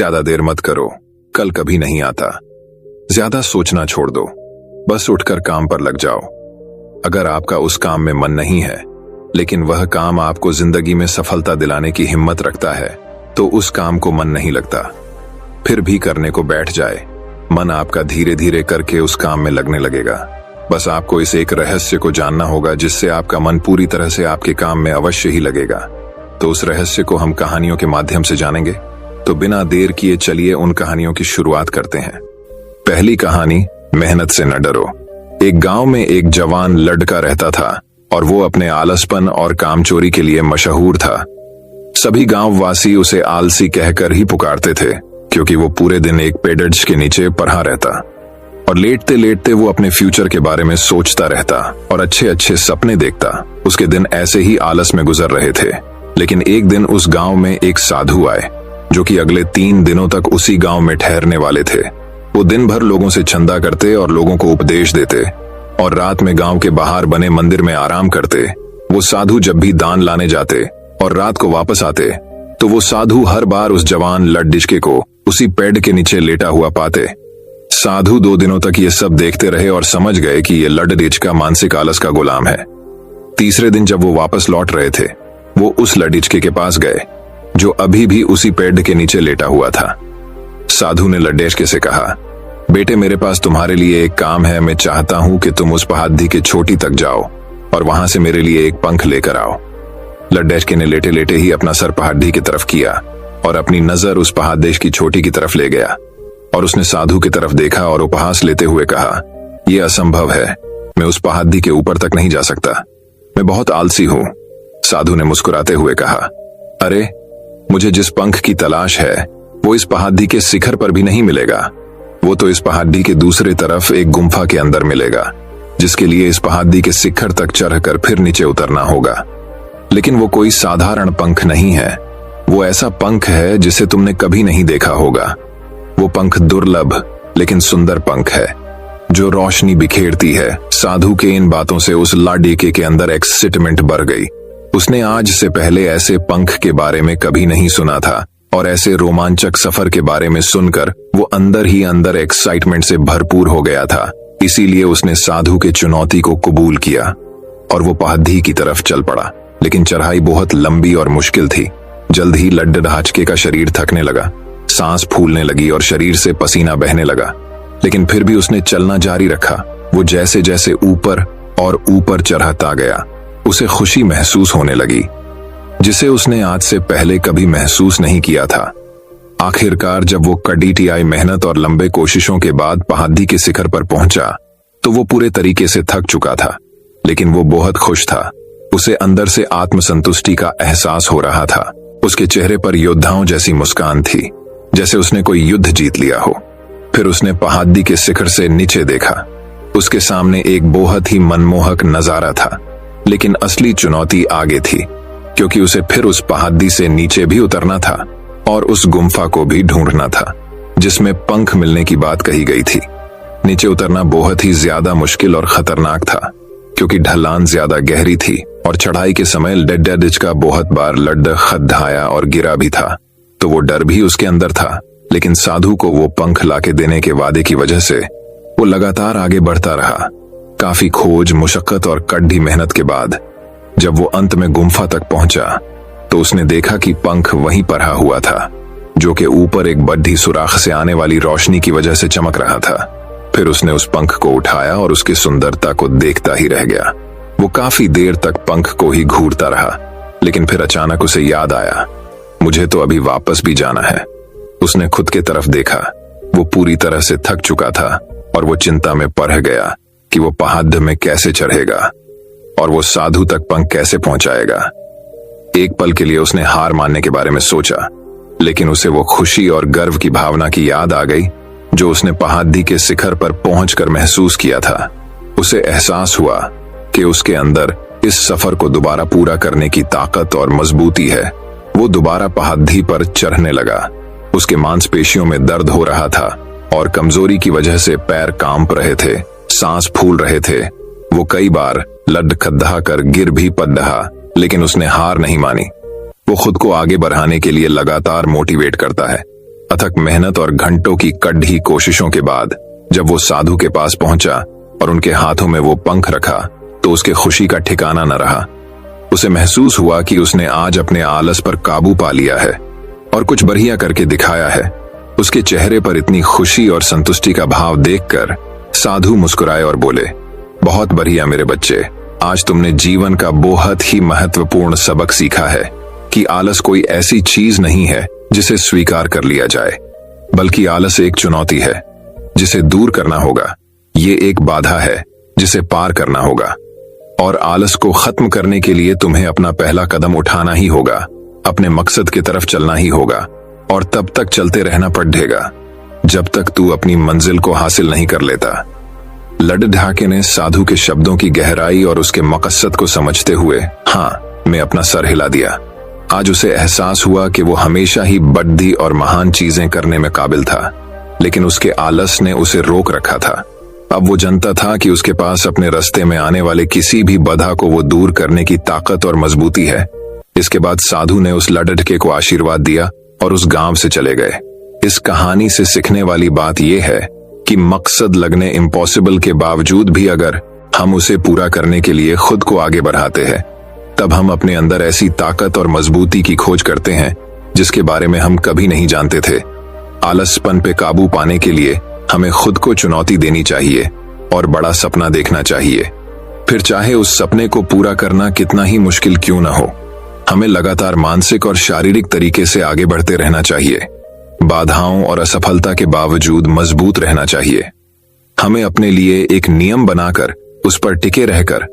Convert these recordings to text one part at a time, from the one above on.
ज्यादा देर मत करो, कल कभी नहीं आता। ज्यादा सोचना छोड़ दो, बस उठकर काम पर लग जाओ। अगर आपका उस काम में मन नहीं है, लेकिन वह काम आपको जिंदगी में सफलता दिलाने की हिम्मत रखता है, तो उस काम को मन नहीं लगता। फिर भी करने को बैठ जाए, मन आपका धीरे धीरे करके उस काम में लगने लगेगा। बस आपको इस एक रहस्य को जानना होगा, जिससे आपका मन पूरी तरह से आपके काम में अवश्य ही लगेगा। तो उस रहस्य को हम कहानियों के माध्यम से जानेंगे। तो बिना देर किए चलिए उन कहानियों की शुरुआत करते हैं। पहली कहानी, मेहनत से न डरो। एक गांव में एक जवान लड़का रहता था और वो अपने आलसपन और कामचोरी के लिए मशहूर था। सभी गांववासी उसे आलसी कहकर ही पुकारते थे, क्योंकि वो पूरे दिन एक पेड़ के नीचे पड़ा रहता और लेटते लेटते वो अपने फ्यूचर के बारे में सोचता रहता और अच्छे अच्छे सपने देखता। उसके दिन ऐसे ही आलस में गुजर रहे थे। लेकिन एक दिन उस गांव में एक साधु आए, जो कि अगले 3 दिनों तक उसी गांव में ठहरने वाले थे। वो दिन भर लोगों से चंदा करते और लोगों को उपदेश देते और रात में गांव के बाहर बने मंदिर में आराम करते। वो साधु जब भी दान लाने जाते और रात को वापस आते, तो वो साधु हर बार उस जवान लड़डिचके को उसी पेड़ के नीचे लेटा हुआ पाते। साधु 2 दिनों तक ये सब देखते रहे और समझ गए कि ये लड़डिचका मानसिक आलस का गुलाम है। तीसरे दिन जब वो वापस लौट रहे थे, वो उस लड़डिचके के पास गए, जो अभी भी उसी पेड़ के नीचे लेटा हुआ था। साधु ने लड्डेचके से कहा, बेटे, मेरे पास तुम्हारे लिए एक काम है। मैं चाहता हूं कि तुम उस पहाड़ी के चोटी तक जाओ और वहां से मेरे लिए एक पंख लेकर आओ। लड्डेचके ने लेटे लेटे ही अपना सर पहाड़ी की तरफ किया और अपनी नजर उस पहाड़ी की चोटी की तरफ ले गया और उसने साधु की तरफ देखा और उपहास लेते हुए कहा, यह असंभव है, मैं उस पहाड़ी के ऊपर तक नहीं जा सकता, मैं बहुत आलसी हूं। साधु ने मुस्कुराते हुए कहा, अरे, मुझे जिस पंख की तलाश है वो इस पहाड़ी के शिखर पर भी नहीं मिलेगा। वो तो इस पहाड़ी के दूसरे तरफ एक गुम्फा के अंदर मिलेगा, जिसके लिए इस पहाड़ी के शिखर तक चढ़कर फिर नीचे उतरना होगा। लेकिन वो कोई साधारण पंख नहीं है, वो ऐसा पंख है जिसे तुमने कभी नहीं देखा होगा। वो पंख दुर्लभ लेकिन सुंदर पंख है, जो रोशनी बिखेरती है। साधु के इन बातों से उस लड़के के अंदर एक्साइटमेंट बढ़ गई। उसने आज से पहले ऐसे पंख के बारे में कभी नहीं सुना था और ऐसे रोमांचक सफर के बारे में सुनकर वो अंदर ही अंदर एक्साइटमेंट से भरपूर हो गया था। इसीलिए उसने साधु के चुनौती को कबूल किया और वो पहाड़ी की तरफ चल पड़ा। लेकिन चढ़ाई बहुत लंबी और मुश्किल थी। जल्द ही लड्डहाचके का शरीर थकने लगा, सांस फूलने लगी और शरीर से पसीना बहने लगा। लेकिन फिर भी उसने चलना जारी रखा। वो जैसे जैसे ऊपर और ऊपर चढ़ता गया, उसे खुशी महसूस होने लगी, जिसे उसने आज से पहले कभी महसूस नहीं किया था। आखिरकार जब वो कड़ीटियाई मेहनत और लंबे कोशिशों के बाद पहाड़ी के शिखर पर पहुंचा, तो वो पूरे तरीके से थक चुका था, लेकिन वो बहुत खुश था। उसे अंदर से आत्मसंतुष्टि का एहसास हो रहा था। उसके चेहरे पर योद्धाओं जैसी मुस्कान थी, जैसे उसने कोई युद्ध जीत लिया हो। फिर उसने पहाड़ी के शिखर से नीचे देखा। उसके सामने एक बहुत ही मनमोहक नजारा था, लेकिन असली चुनौती आगे थी, क्योंकि उसे फिर उस पहाड़ी से नीचे भी उतरना था और उस गुम्फा को भी ढूंढना था, जिसमें पंख मिलने की बात कही गई थी। नीचे उतरना बहुत ही ज्यादा मुश्किल और खतरनाक था, क्योंकि ढलान ज्यादा गहरी थी और चढ़ाई के समय लड्डेचका बहुत बार लड्ड खद्दाया और गिरा भी था। तो वो डर भी उसके अंदर था। लेकिन साधु को वो पंख लाके देने के वादे की वजह से वो लगातार आगे बढ़ता रहा। काफी खोज, मुशक्कत और कड़ी मेहनत के बाद जब वो अंत में गुम्फा तक पहुंचा, तो उसने देखा कि पंख वहीं पड़ा हुआ था, जो कि ऊपर एक बड्ढी सुराख से आने वाली रोशनी की वजह से चमक रहा था। फिर उसने उस पंख को उठाया और उसकी सुंदरता को देखता ही रह गया। वो काफी देर तक पंख को ही घूरता रहा, लेकिन फिर अचानक उसे याद आया, मुझे तो अभी वापस भी जाना है। उसने खुद के तरफ देखा। वो पूरी तरह से थक चुका था और वो चिंता में पड़ गया कि वो पहाड़ में कैसे चढ़ेगा और वो साधु तक पंख कैसे पहुंचाएगा। एक पल के लिए उसने हार मानने के बारे में सोचा, लेकिन उसे वो खुशी और गर्व की भावना की याद आ गई जो उसने पहाड़ी के शिखर पर पहुंचकर महसूस किया था। उसे एहसास हुआ कि उसके अंदर इस सफर को दोबारा पूरा करने की ताकत और मजबूती है। वो दोबारा पहाड़ी पर चढ़ने लगा। उसके मांसपेशियों में दर्द हो रहा था और कमजोरी की वजह से पैर कांप रहे थे, सांस फूल रहे थे। वो कई बार लड्ड खद्दा कर गिर भी पड़ रहा, लेकिन उसने हार नहीं मानी। वो खुद को आगे बढ़ाने के लिए लगातार मोटिवेट करता है। अथक मेहनत और घंटों की कड़ी कोशिशों के बाद जब वो साधु के पास पहुंचा और उनके हाथों में वो पंख रखा तो उसके खुशी का ठिकाना न रहा। उसे महसूस हुआ कि उसने आज अपने आलस पर काबू पा लिया है और कुछ बढ़िया करके दिखाया है। उसके चेहरे पर इतनी खुशी और संतुष्टि का भाव देखकर साधु मुस्कुराए और बोले, बहुत बढ़िया मेरे बच्चे, आज तुमने जीवन का बहुत ही महत्वपूर्ण सबक सीखा है कि आलस कोई ऐसी चीज नहीं है जिसे स्वीकार कर लिया जाए, बल्कि आलस एक चुनौती है जिसे दूर करना होगा। ये एक बाधा है जिसे पार करना होगा और आलस को खत्म करने के लिए तुम्हें अपना पहला कदम उठाना ही होगा, अपने मकसद की तरफ चलना ही होगा और तब तक चलते रहना पड़ेगा जब तक तू अपनी मंजिल को हासिल नहीं कर लेता। लड ढाके ने साधु के शब्दों की गहराई और उसके मकसद को समझते हुए हाँ में अपना सर हिला दिया। आज उसे एहसास हुआ कि वो हमेशा ही बड़ी और महान चीजें करने में काबिल था, लेकिन उसके आलस ने उसे रोक रखा था। अब वो जानता था कि उसके पास अपने रास्ते में आने वाले किसी भी बाधा को वो दूर करने की ताकत और मजबूती है। इसके बाद साधु ने उस लडढके को आशीर्वाद दिया और उस गांव से चले गए। इस कहानी से सीखने वाली बात यह है कि मकसद लगने इम्पॉसिबल के बावजूद भी अगर हम उसे पूरा करने के लिए खुद को आगे बढ़ाते हैं, तब हम अपने अंदर ऐसी ताकत और मजबूती की खोज करते हैं जिसके बारे में हम कभी नहीं जानते थे। आलसपन पे काबू पाने के लिए हमें खुद को चुनौती देनी चाहिए और बड़ा सपना देखना चाहिए, फिर चाहे उस सपने को पूरा करना कितना ही मुश्किल क्यों ना हो। हमें लगातार मानसिक और शारीरिक तरीके से आगे बढ़ते रहना चाहिए। बाधाओं और असफलता के बावजूद मजबूत रहना चाहिए। हमें अपने लिए एक नियम बनाकर उस पर टिके रहकर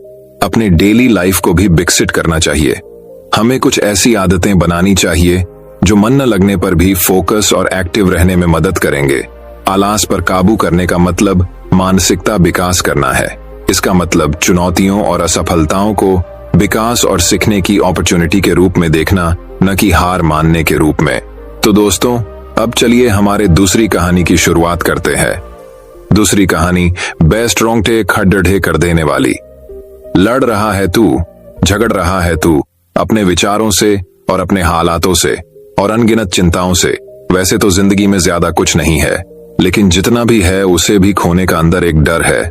अपने डेली लाइफ को भी विकसित करना चाहिए। हमें कुछ ऐसी आदतें बनानी चाहिए जो मन न लगने पर भी फोकस और एक्टिव रहने में मदद करेंगे। आलस पर काबू करने का मतलब मानसिकता विकास करना है। इसका मतलब चुनौतियों और असफलताओं को विकास और सीखने की अपॉर्चुनिटी के रूप में देखना, न कि हार मानने के रूप में। तो दोस्तों, अब चलिए हमारे दूसरी कहानी की शुरुआत करते हैं। दूसरी कहानी बेस्ट रोंगटे खड़े कर देने वाली। लड़ रहा है तू, झगड़ रहा है तू अपने विचारों से और अपने हालातों से और अनगिनत चिंताओं से। वैसे तो जिंदगी में ज्यादा कुछ नहीं है, लेकिन जितना भी है उसे भी खोने का अंदर एक डर है।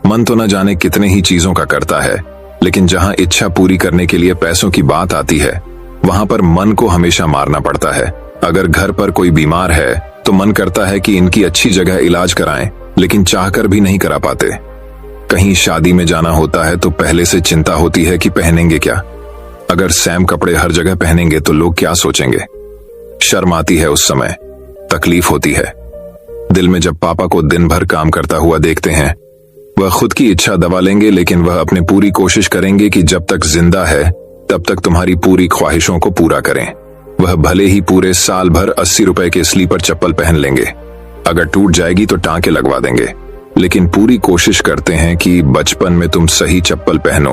मन तो न जाने कितने ही चीजों का करता है, लेकिन जहां इच्छा पूरी करने के लिए पैसों की बात आती है, वहां पर मन को हमेशा मारना पड़ता है। अगर घर पर कोई बीमार है तो मन करता है कि इनकी अच्छी जगह इलाज कराएं, लेकिन चाहकर भी नहीं करा पाते। कहीं शादी में जाना होता है तो पहले से चिंता होती है कि पहनेंगे क्या। अगर सेम कपड़े हर जगह पहनेंगे तो लोग क्या सोचेंगे। शर्म आती है उस समय, तकलीफ होती है दिल में जब पापा को दिन भर काम करता हुआ देखते हैं। वह खुद की इच्छा दबा लेंगे, लेकिन वह अपनी पूरी कोशिश करेंगे कि जब तक जिंदा है तब तक तुम्हारी पूरी ख्वाहिशों को पूरा करें। वह भले ही पूरे साल भर 80 रुपए के स्लीपर चप्पल पहन लेंगे, अगर टूट जाएगी तो टांके लगवा देंगे, लेकिन पूरी कोशिश करते हैं कि बचपन में तुम सही चप्पल पहनो।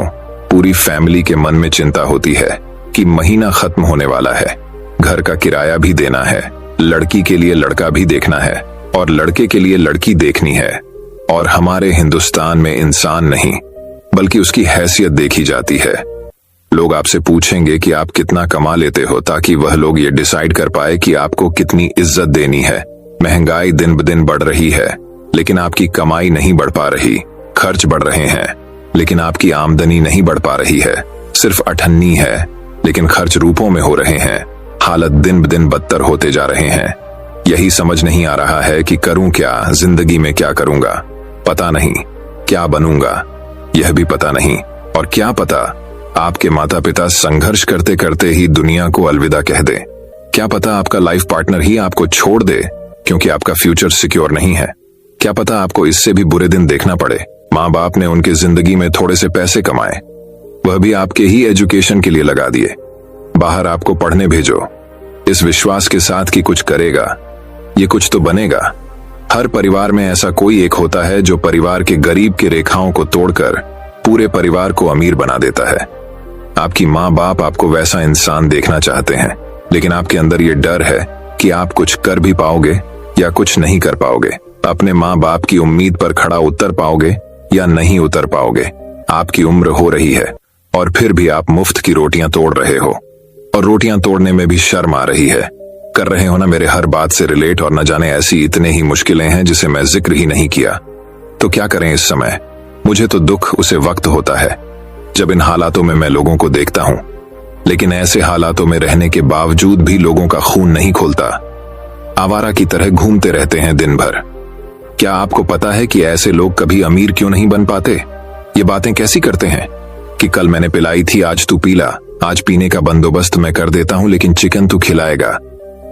पूरी फैमिली के मन में चिंता होती है कि महीना खत्म होने वाला है, घर का किराया भी देना है, लड़की के लिए लड़का भी देखना है और लड़के के लिए लड़की देखनी है। और हमारे हिंदुस्तान में इंसान नहीं बल्कि उसकी हैसियत देखी जाती है। लोग आपसे पूछेंगे कि आप कितना कमा लेते हो, ताकि वह लोग ये डिसाइड कर पाए कि आपको कितनी इज्जत देनी है। महंगाई दिन ब दिन बढ़ रही है, लेकिन आपकी कमाई नहीं बढ़ पा रही। खर्च बढ़ रहे हैं, लेकिन आपकी आमदनी नहीं बढ़ पा रही है। सिर्फ अठन्नी है, लेकिन खर्च रूपों में हो रहे हैं। हालत दिन ब दिन बदतर होते जा रहे हैं। यही समझ नहीं आ रहा है कि करूं क्या, जिंदगी में क्या करूंगा, पता नहीं। क्या बनूंगा, यह भी पता नहीं। और क्या पता आपके माता पिता संघर्ष करते करते ही दुनिया को अलविदा कह दे। क्या पता आपका लाइफ पार्टनर ही आपको छोड़ दे क्योंकि आपका फ्यूचर सिक्योर नहीं है। क्या पता आपको इससे भी बुरे दिन देखना पड़े। माँ बाप ने उनकी जिंदगी में थोड़े से पैसे कमाए, वह भी आपके ही एजुकेशन के लिए लगा दिए। बाहर आपको पढ़ने भेजो, इस विश्वास के साथ कि कुछ करेगा, ये कुछ तो बनेगा। हर परिवार में ऐसा कोई एक होता है जो परिवार के गरीब की रेखाओं को तोड़कर पूरे परिवार को अमीर बना देता है। आपकी माँ बाप आपको वैसा इंसान देखना चाहते हैं, लेकिन आपके अंदर ये डर है कि आप कुछ कर भी पाओगे या कुछ नहीं कर पाओगे। अपने माँ बाप की उम्मीद पर खड़ा उतर पाओगे या नहीं उतर पाओगे। आपकी उम्र हो रही है और फिर भी आप मुफ्त की रोटियां तोड़ रहे हो, और रोटियां तोड़ने में भी शर्म आ रही है। कर रहे हो ना मेरे हर बात से रिलेट, और न जाने ऐसी इतने ही मुश्किलें हैं जिसे मैं जिक्र ही नहीं किया। तो क्या करें इस समय? मुझे तो दुख उसे वक्त होता है जब इन हालातों में मैं लोगों को देखता हूं, लेकिन ऐसे हालातों में रहने के बावजूद भी लोगों का खून नहीं खोलता। आवारा की तरह घूमते रहते हैं दिन भर। क्या आपको पता है कि ऐसे लोग कभी अमीर क्यों नहीं बन पाते? ये बातें कैसी करते हैं कि कल मैंने पिलाई थी, आज तू पीला, आज पीने का बंदोबस्त मैं कर देता हूं लेकिन चिकन तू खिलाएगा।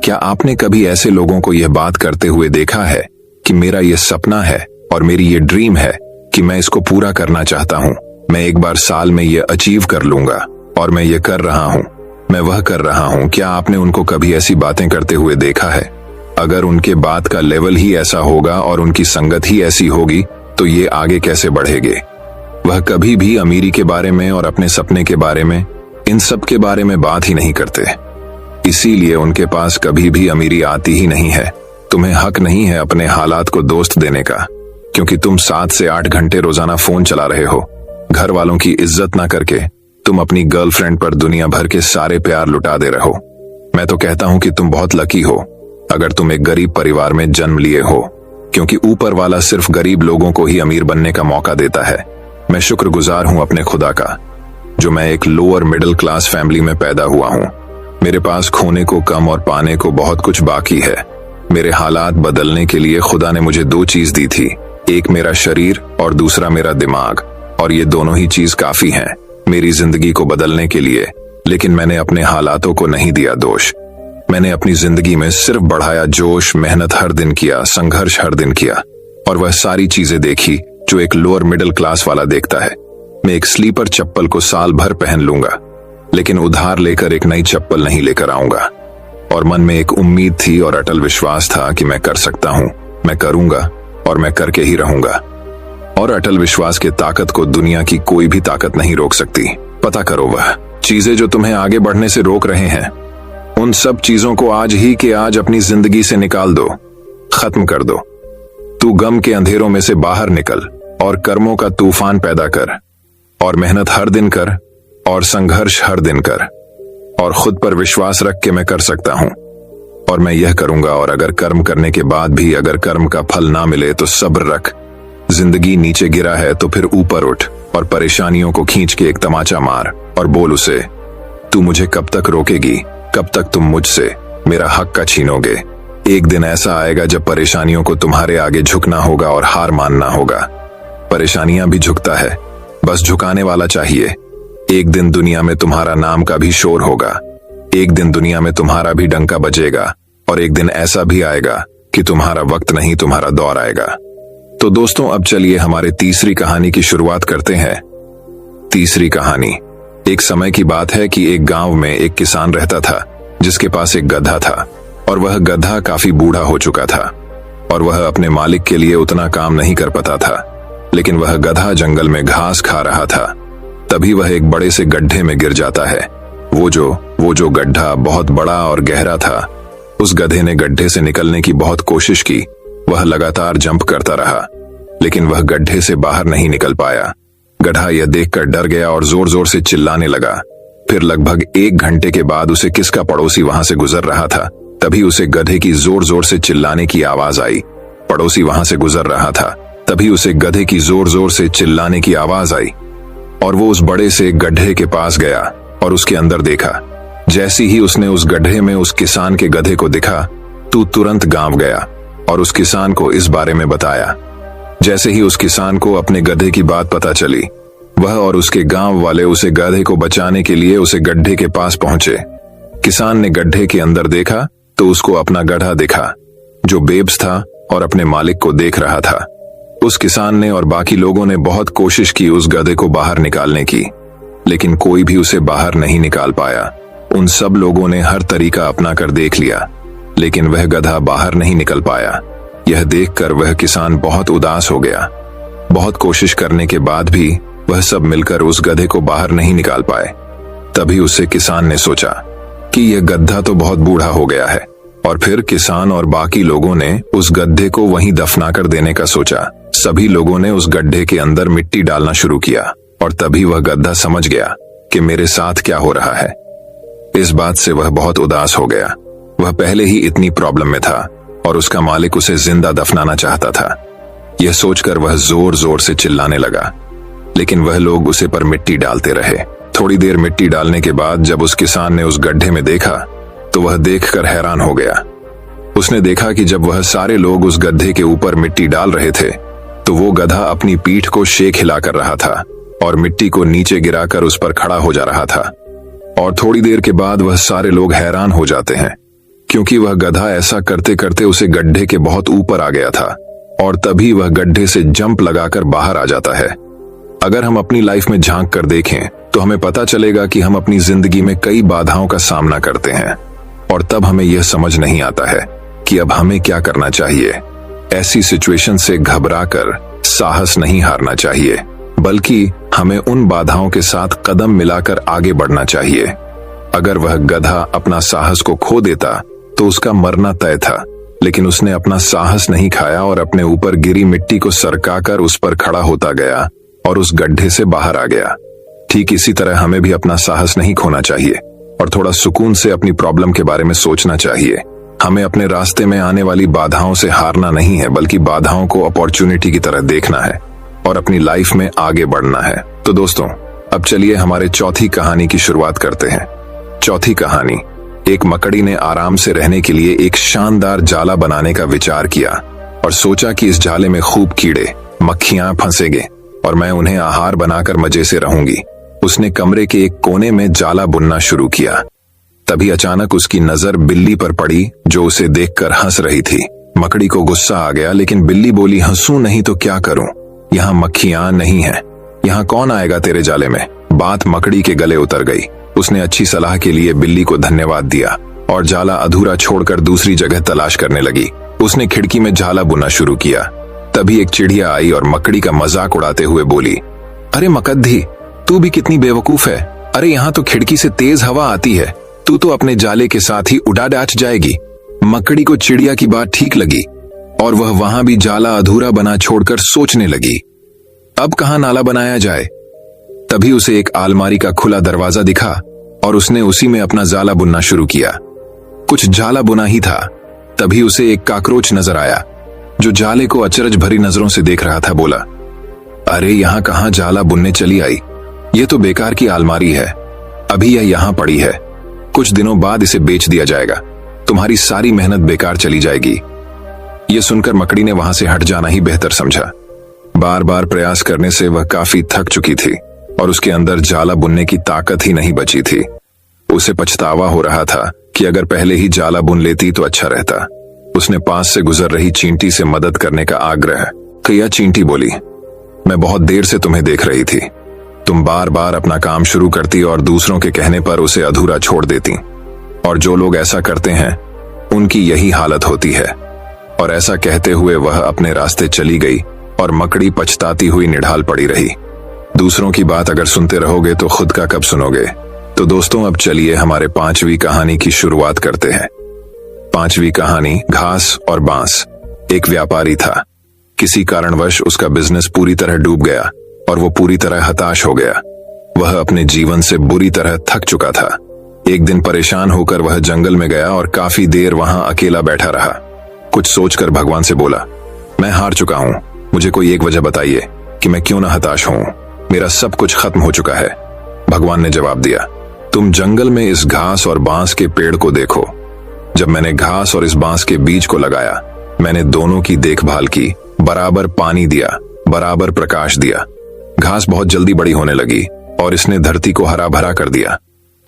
क्या आपने कभी ऐसे लोगों को यह बात करते हुए देखा है कि मेरा यह सपना है और मेरी ये ड्रीम है कि मैं इसको पूरा करना चाहता हूं, मैं एक बार साल में ये अचीव कर लूंगा और मैं ये कर रहा हूं, मैं वह कर रहा हूं? क्या आपने उनको कभी ऐसी बातें करते हुए देखा है? अगर उनके बात का लेवल ही ऐसा होगा और उनकी संगत ही ऐसी होगी तो ये आगे कैसे बढ़ेंगे? वह कभी भी अमीरी के बारे में और अपने सपने के बारे में, इन सब के बारे में बात ही नहीं करते। इसीलिए उनके पास कभी भी अमीरी आती ही नहीं है। तुम्हें हक नहीं है अपने हालात को दोस्त देने का, क्योंकि तुम 7 से 8 घंटे रोजाना फोन चला रहे हो। घर वालों की इज्जत ना करके तुम अपनी गर्लफ्रेंड पर दुनिया भर के सारे प्यार लुटा दे रहे हो। मैं तो कहता हूं कि तुम बहुत लकी हो अगर तुम एक गरीब परिवार में जन्म लिए हो, क्योंकि ऊपर वाला सिर्फ गरीब लोगों को ही अमीर बनने का मौका देता है। मैं शुक्रगुजार हूं अपने खुदा का जो मैं एक लोअर मिडिल क्लास फैमिली में पैदा हुआ हूं। मेरे पास खोने को कम और पाने को बहुत कुछ बाकी है। मेरे हालात बदलने के लिए खुदा ने मुझे 2 चीज दी थी, एक मेरा शरीर और दूसरा मेरा दिमाग, और ये दोनों ही चीज काफी हैं मेरी जिंदगी को बदलने के लिए। लेकिन मैंने अपने हालातों को नहीं दिया दोष। मैंने अपनी जिंदगी में सिर्फ बढ़ाया जोश, मेहनत हर दिन किया, संघर्ष हर दिन किया, और वह सारी चीजें देखी जो एक लोअर मिडिल क्लास वाला देखता है। मैं एक स्लीपर चप्पल को साल भर पहन लूंगा, लेकिन उधार लेकर एक नई चप्पल नहीं लेकर आऊंगा। और मन में एक उम्मीद थी और अटल विश्वास था कि मैं कर सकता हूं, मैं करूंगा और मैं करके ही रहूंगा। और अटल विश्वास के ताकत को दुनिया की कोई भी ताकत नहीं रोक सकती। पता करो वह चीजें जो तुम्हें आगे बढ़ने से रोक रहे हैं, उन सब चीजों को आज ही के आज अपनी जिंदगी से निकाल दो, खत्म कर दो। तू गम के अंधेरों में से बाहर निकल और कर्मों का तूफान पैदा कर, और मेहनत हर दिन कर और संघर्ष हर दिन कर, और खुद पर विश्वास रख के मैं कर सकता हूं और मैं यह करूंगा। और अगर कर्म करने के बाद भी अगर कर्म का फल ना मिले तो सब्र रख। जिंदगी नीचे गिरा है तो फिर ऊपर उठ और परेशानियों को खींच के एक तमाचा मार और बोल उसे, तू मुझे कब तक रोकेगी? कब तक तुम मुझसे मेरा हक का छीनोगे? एक दिन ऐसा आएगा जब परेशानियों को तुम्हारे आगे झुकना होगा और हार मानना होगा। परेशानियां भी झुकता है, बस झुकाने वाला चाहिए। एक दिन दुनिया में तुम्हारा नाम का भी शोर होगा, एक दिन दुनिया में तुम्हारा भी डंका बजेगा, और एक दिन ऐसा भी आएगा कि तुम्हारा वक्त नहीं तुम्हारा दौर आएगा। तो दोस्तों, अब चलिए हमारे तीसरी कहानी की शुरुआत करते हैं। तीसरी कहानी। एक समय की बात है कि एक गांव में एक किसान रहता था जिसके पास एक गधा था, और वह गधा काफी बूढ़ा हो चुका था और वह अपने मालिक के लिए उतना काम नहीं कर पाता था। लेकिन वह गधा जंगल में घास खा रहा था, तभी वह एक बड़े से गड्ढे में गिर जाता है। वो जो गड्ढा बहुत बड़ा और गहरा था। उस गधे ने गड्ढे से निकलने की बहुत कोशिश की, वह लगातार जंप करता रहा, लेकिन वह गड्ढे से बाहर नहीं निकल पाया। गधा यह देखकर डर गया और जोर जोर से चिल्लाने लगा। फिर लगभग 1 घंटे के बाद उसे किसका पड़ोसी वहां से गुजर रहा था, तभी उसे गधे की जोर जोर से चिल्लाने की आवाज आई। पड़ोसी वहां से गुजर रहा था, तभी उसे गधे की जोर जोर से चिल्लाने की आवाज आई, और वो उस बड़े से गड्ढे के पास गया और उसके अंदर देखा। जैसी ही उसने उस गड्ढे में उस किसान के गधे को दिखा, तू तुरंत गांव गया और उस किसान को इस बारे में बताया। जैसे ही उस किसान को अपने गधे की बात पता चली, वह और उसके गांव वाले उसे गधे को बचाने के लिए उसे गड्ढे के पास पहुंचे। किसान ने गड्ढे के अंदर देखा तो उसको अपना गधा दिखा जो बेबस था और अपने मालिक को देख रहा था। उस किसान ने और बाकी लोगों ने बहुत कोशिश की उस गधे को बाहर निकालने की, लेकिन कोई भी उसे बाहर नहीं निकाल पाया। उन सब लोगों ने हर तरीका अपना कर देख लिया, लेकिन वह गधा बाहर नहीं निकल पाया। यह देखकर वह किसान बहुत उदास हो गया। बहुत कोशिश करने के बाद भी वह सब मिलकर उस गधे को बाहर नहीं निकाल पाए। तभी उससे किसान ने सोचा कि यह गधा तो बहुत बूढ़ा हो गया है, और फिर किसान और बाकी लोगों ने उस गड्ढे को वहीं दफना कर देने का सोचा। सभी लोगों ने उस गड्ढे के अंदर मिट्टी डालना शुरू किया, और तभी वह गधा समझ गया कि मेरे साथ क्या हो रहा है। इस बात से वह बहुत उदास हो गया। वह पहले ही इतनी प्रॉब्लम में था और उसका मालिक उसे जिंदा दफनाना चाहता था। यह सोचकर वह जोर जोर से चिल्लाने लगा, लेकिन वह लोग उसे पर मिट्टी डालते रहे। थोड़ी देर मिट्टी डालने के बाद जब उस किसान ने उस गड्ढे में देखा तो वह देखकर हैरान हो गया। उसने देखा कि जब वह सारे लोग उस गड्ढे के ऊपर मिट्टी डाल रहे थे तो वो गधा अपनी पीठ को शेक हिलाकर रहा था और मिट्टी को नीचे गिराकर उस पर खड़ा हो जा रहा था। और थोड़ी देर के बाद वह सारे लोग हैरान हो जाते हैं, क्योंकि वह गधा ऐसा करते करते उसे गड्ढे के बहुत ऊपर आ गया था और तभी वह गड्ढे से जंप लगाकर बाहर आ जाता है। अगर हम अपनी लाइफ में झांक कर देखें तो हमें पता चलेगा कि हम अपनी जिंदगी में कई बाधाओं का सामना करते हैं और तब हमें यह समझ नहीं आता है कि अब हमें क्या करना चाहिए। ऐसी सिचुएशन से घबराकर साहस नहीं हारना चाहिए, बल्कि हमें उन बाधाओं के साथ कदम मिलाकर आगे बढ़ना चाहिए। अगर वह गधा अपना साहस को खो देता तो उसका मरना तय था, लेकिन उसने अपना साहस नहीं खाया और अपने ऊपर गिरी मिट्टी को सरकाकर उस पर खड़ा होता गया और उस गड्ढे से बाहर आ गया। ठीक इसी तरह हमें भी अपना साहस नहीं खोना चाहिए और थोड़ा सुकून से अपनी प्रॉब्लम के बारे में सोचना चाहिए। हमें अपने रास्ते में आने वाली बाधाओं से हारना नहीं है, बल्कि बाधाओं को अपॉर्चुनिटी की तरह देखना है और अपनी लाइफ में आगे बढ़ना है। तो दोस्तों, अब चलिए हमारे चौथी कहानी की शुरुआत करते हैं। चौथी कहानी, एक मकड़ी ने आराम से रहने के लिए एक शानदार जाला बनाने का विचार किया और सोचा कि इस जाले में खूब कीड़े मक्खियां फंसेंगे और मैं उन्हें आहार बनाकर मजे से रहूंगी। उसने कमरे के एक कोने में जाला बुनना शुरू किया। तभी अचानक उसकी नजर बिल्ली पर पड़ी, जो उसे देखकर हंस रही थी। मकड़ी को गुस्सा आ गया, लेकिन बिल्ली बोली, हंसूं नहीं तो क्या करूं? यहाँ मक्खियां नहीं हैं। यहाँ कौन आएगा तेरे जाले में? बात मकड़ी के गले उतर गई। उसने अच्छी सलाह के लिए बिल्ली को धन्यवाद दिया और जाला अधूरा छोड़कर दूसरी जगह तलाश करने लगी। उसने खिड़की में जाला बुनना शुरू किया। तभी एक चिड़िया आई और मकड़ी का मजाक उड़ाते हुए बोली, अरे मकद्दी, तू भी कितनी बेवकूफ है। अरे यहाँ तो खिड़की से तेज हवा आती है, तू तो अपने जाले के साथ ही उड़ा डाच जाएगी। मकड़ी को चिड़िया की बात ठीक लगी और वह वहां भी जाला अधूरा बना छोड़कर सोचने लगी, अब कहां नाला बनाया जाए। तभी उसे एक अलमारी का खुला दरवाजा दिखा और उसने उसी में अपना जाला बुनना शुरू किया। कुछ जाला बुना ही था, तभी उसे एक काकरोच नजर आया, जो जाले को अचरज भरी नजरों से देख रहा था। बोला, अरे यहाँ कहां जाला बुनने चली आई? ये तो बेकार की अलमारी है, अभी यह यहाँ पड़ी है, कुछ दिनों बाद इसे बेच दिया जाएगा, तुम्हारी सारी मेहनत बेकार चली जाएगी। यह सुनकर मकड़ी ने वहां से हट जाना ही बेहतर समझा। बार बार प्रयास करने से वह काफी थक चुकी थी और उसके अंदर जाला बुनने की ताकत ही नहीं बची थी। उसे पछतावा हो रहा था कि अगर पहले ही जाला बुन लेती तो अच्छा रहता। उसने पास से गुजर रही चींटी से मदद करने का आग्रह किया। चींटी बोली, मैं बहुत देर से तुम्हें देख रही थी, तुम बार बार अपना काम शुरू करती और दूसरों के कहने पर उसे अधूरा छोड़ देती, और जो लोग ऐसा करते हैं उनकी यही हालत होती है। और ऐसा कहते हुए वह अपने रास्ते चली गई और मकड़ी पछताती हुई निढाल पड़ी रही। दूसरों की बात अगर सुनते रहोगे तो खुद का कब सुनोगे। तो दोस्तों, अब चलिए हमारे पांचवी कहानी की शुरुआत करते हैं। पांचवी कहानी, घास और बांस। एक व्यापारी था। किसी कारणवश उसका बिजनेस पूरी तरह डूब गया और वो पूरी तरह हताश हो गया। वह अपने जीवन से बुरी तरह थक चुका था। एक दिन परेशान होकर वह जंगल में गया और काफी देर वहां अकेला बैठा रहा। कुछ सोचकर भगवान से बोला, मैं हार चुका हूं, मुझे कोई एक वजह बताइए कि मैं क्यों ना हताश हूं। मेरा सब कुछ खत्म हो चुका है। भगवान ने जवाब दिया, तुम जंगल में इस घास और बांस के पेड़ को देखो। जब मैंने घास और इस बांस के बीज को लगाया, मैंने दोनों की देखभाल की, बराबर पानी दिया, बराबर प्रकाश दिया। घास बहुत जल्दी बड़ी होने लगी और इसने धरती को हरा भरा कर दिया,